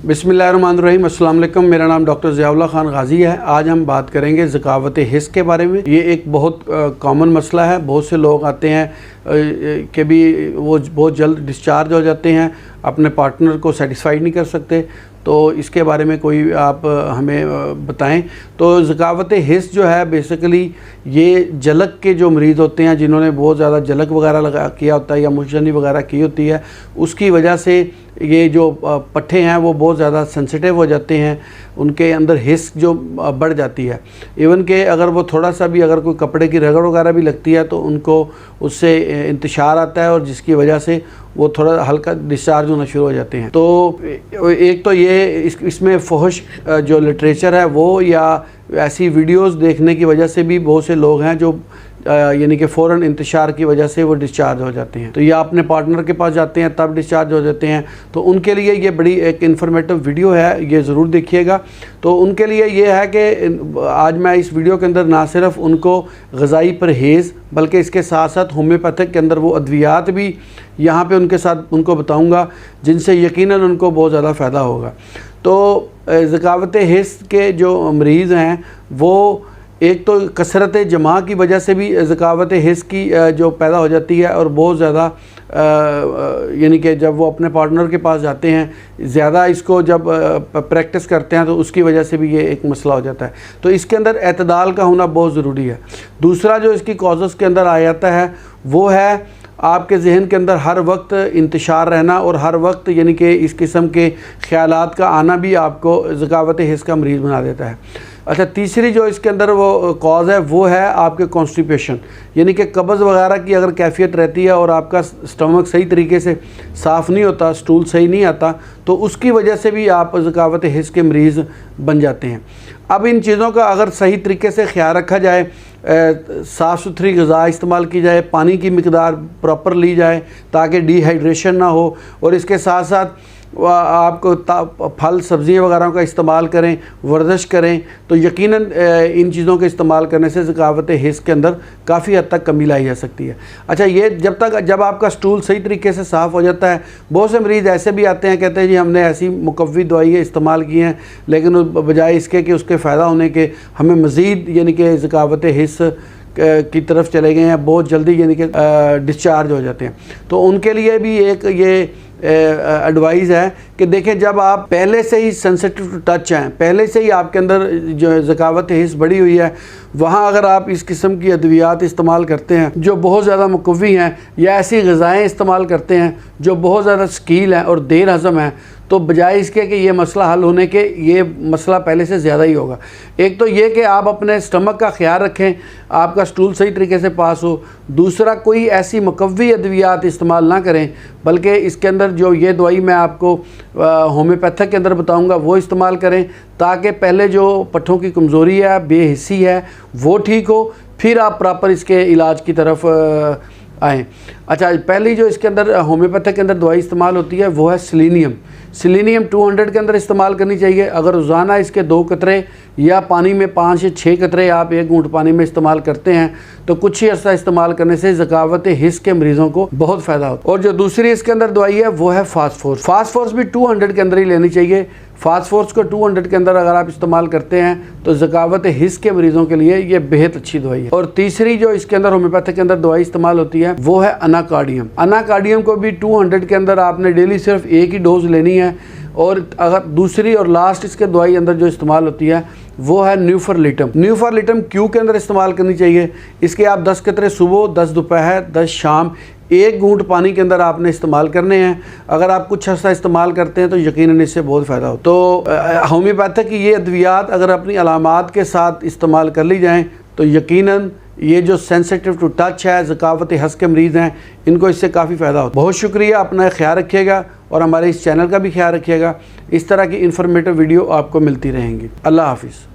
बिस्मिल्लाहिर्रहमानिर्रहीम, अस्सलाम वालेकुम। मेरा नाम डॉक्टर ज़ियाउल्लाह खान गाज़ी है। आज हम बात करेंगे ज़कावत हिस्स के बारे में। ये एक बहुत कॉमन मसला है। बहुत से लोग आते हैं कि भी वो बहुत जल्द डिस्चार्ज हो जाते हैं, अपने पार्टनर को सेटिस्फाइड नहीं कर सकते। तो इसके बारे में कोई आप हमें बताएं। तो ज़कावत हिस्स जो है बेसिकली ये जलक के जो मरीज़ होते हैं, जिन्होंने बहुत ज़्यादा जलक वगैरह किया होता है या मुशजनी वगैरह की होती है, उसकी वजह से ये जो पट्ठे हैं वो बहुत ज़्यादा सेंसिटिव हो जाते हैं, उनके अंदर हिस्स जो बढ़ जाती है। इवन के अगर वो थोड़ा सा भी अगर कोई कपड़े की रगड़ वगैरह भी लगती है तो उनको उससे इंतशार आता है, और जिसकी वजह से वो थोड़ा हल्का डिस्चार्ज होना शुरू हो जाते हैं। तो एक तो ये इसमें फहश जो लिटरेचर है वो या ऐसी वीडियोस देखने की वजह से भी बहुत से लोग हैं जो यानी कि फ़ौरन इंतशार की वजह से वो डिस्चार्ज हो जाते हैं। तो या अपने पार्टनर के पास जाते हैं तब डिस्चार्ज हो जाते हैं। तो उनके लिए ये बड़ी एक इन्फॉर्मेटिव वीडियो है, ये ज़रूर देखिएगा। तो उनके लिए ये है कि आज मैं इस वीडियो के अंदर ना सिर्फ उनको ग़िज़ाई परहेज़ बल्कि इसके साथ साथ होम्योपैथिक के अंदर वो अद्वियात भी यहाँ पे उनके साथ उनको बताऊँगा, जिनसे यकीनन उनको बहुत ज़्यादा फ़ायदा होगा। तो ज़कावत हिस्स के जो मरीज़ हैं वो एक तो कसरत जमा की वजह से भी ज़कावत हिस्स की जो पैदा हो जाती है, और बहुत ज़्यादा यानी कि जब वो अपने पार्टनर के पास जाते हैं, ज़्यादा इसको जब प्रैक्टिस करते हैं तो उसकी वजह से भी ये एक मसला हो जाता है। तो इसके अंदर एतदाल का होना बहुत ज़रूरी है। दूसरा जो इसकी कॉजेज़ के अंदर आ जाता है वो है आपके जहन के अंदर हर वक्त इंतशार रहना, और हर वक्त यानी कि इस किस्म के ख़यालात का आना भी आपको ज़कावत हिस्स का मरीज़ बना देता है। अच्छा, तीसरी जो इसके अंदर वो कॉज़ है वो है आपके कॉन्स्टिपेशन, यानी कि कब्ज़ वगैरह की अगर कैफियत रहती है और आपका स्टमक सही तरीके से साफ़ नहीं होता, स्टूल सही नहीं आता, तो उसकी वजह से भी आप ज़कावत हिस्स के मरीज़ बन जाते हैं। अब इन चीज़ों का अगर सही तरीके से ख्याल रखा जाए, साफ़ सुथरी ग़िज़ा इस्तेमाल की जाए, पानी की मिकदार प्रॉपर ली जाए ताकि डिहाइड्रेशन ना हो, और इसके साथ साथ आपको फल सब्ज़ियाँ वगैरह का इस्तेमाल करें, वर्जिश करें, तो यकीनन इन चीज़ों के इस्तेमाल करने से ज़कावत हिस्स के अंदर काफ़ी हद तक कमी लाई जा सकती है। अच्छा, ये जब आपका स्टूल सही तरीके से साफ़ हो जाता है, बहुत से मरीज़ ऐसे भी आते हैं, कहते हैं जी हमने ऐसी मुकव्वी दवाइयाँ इस्तेमाल की हैं, लेकिन बजाय इसके कि उसके फ़ायदा होने के हमें मज़ीद यानी कि ज़कावत हिस्स की तरफ चले गए हैं, बहुत जल्दी यानी कि डिस्चार्ज हो जाते हैं। तो उनके लिए भी एक ये एडवाइस है कि देखें, जब आप पहले से ही सेंसिटिव टू टच हैं, पहले से ही आपके अंदर जो ज़कावत हिस्स बढ़ी हुई है, वहाँ अगर आप इस किस्म की अद्वियात इस्तेमाल करते हैं जो बहुत ज़्यादा मुकव्वी हैं, या ऐसी ग़िज़ाएँ इस्तेमाल करते हैं जो बहुत ज़्यादा स्कील हैं और देर हज़म है, तो बजाय इसके कि ये मसला हल होने के, ये मसला पहले से ज़्यादा ही होगा। एक तो ये कि आप अपने स्टमक का ख्याल रखें, आपका स्टूल सही तरीके से पास हो। दूसरा, कोई ऐसी मुकव्वी अद्वियात इस्तेमाल ना करें, बल्कि इसके अंदर जो ये दवाई मैं आपको होम्योपैथिक के अंदर बताऊंगा वो इस्तेमाल करें, ताकि पहले जो पट्ठों की कमज़ोरी है, बेहिस्सी है, वो ठीक हो, फिर आप प्रॉपर इसके इलाज की तरफ आएँ। अच्छा, पहली जो इसके अंदर होम्योपैथिक के अंदर दवाई इस्तेमाल होती है वो है सेलेनियम। सेलेनियम 200 के अंदर इस्तेमाल करनी चाहिए। अगर रोज़ाना इसके 2 कतरे या पानी में 5 से 6 कतरे आप 1 घूंट पानी में इस्तेमाल करते हैं, तो कुछ ही अर्सा इस्तेमाल करने से ज़कावत हिस्स के मरीज़ों को बहुत फ़ायदा होता है। और जो दूसरी इसके अंदर दवाई है वो है फास्फोरस। फास्फोरस भी 200 के अंदर ही लेनी चाहिए। फास्फोरस को 200 के अंदर अगर आप इस्तेमाल करते हैं तो ज़कावत हिस्स के मरीज़ों के लिए ये बेहद अच्छी दवाई है। और तीसरी जो इसके अंदर होम्योपैथिक के अंदर दवाई इस्तेमाल होती है वो है अनाकार्डियम। अनाकार्डियम को भी 200 के अंदर आपने डेली सिर्फ एक ही डोज लेनी है। और अगर दूसरी और लास्ट इसके दवाई अंदर जो इस्तेमाल होती है वो है न्यूफरलिटम। न्यूफरलिटम क्यू के अंदर इस्तेमाल करनी चाहिए। इसके आप 10 कतरे सुबह, 10 दोपहर, 10 शाम, 1 घूंट पानी के अंदर आपने इस्तेमाल करने हैं। अगर आप कुछ अर्सा इस्तेमाल करते हैं तो यकीनन इससे बहुत फ़ायदा हो। तो होम्योपैथिक की ये अद्वियात अगर अपनी अलामात के साथ इस्तेमाल कर ली जाएँ तो यकीनन ये जो सेंसिटिव टू टच है, ज़कावत हिस्स के मरीज़ हैं, इनको इससे काफ़ी फ़ायदा होता है। बहुत शुक्रिया, अपना ख्याल रखिएगा और हमारे इस चैनल का भी ख्याल रखिएगा। इस तरह की इन्फॉर्मेटिव वीडियो आपको मिलती रहेंगी। अल्लाह हाफ़िज़।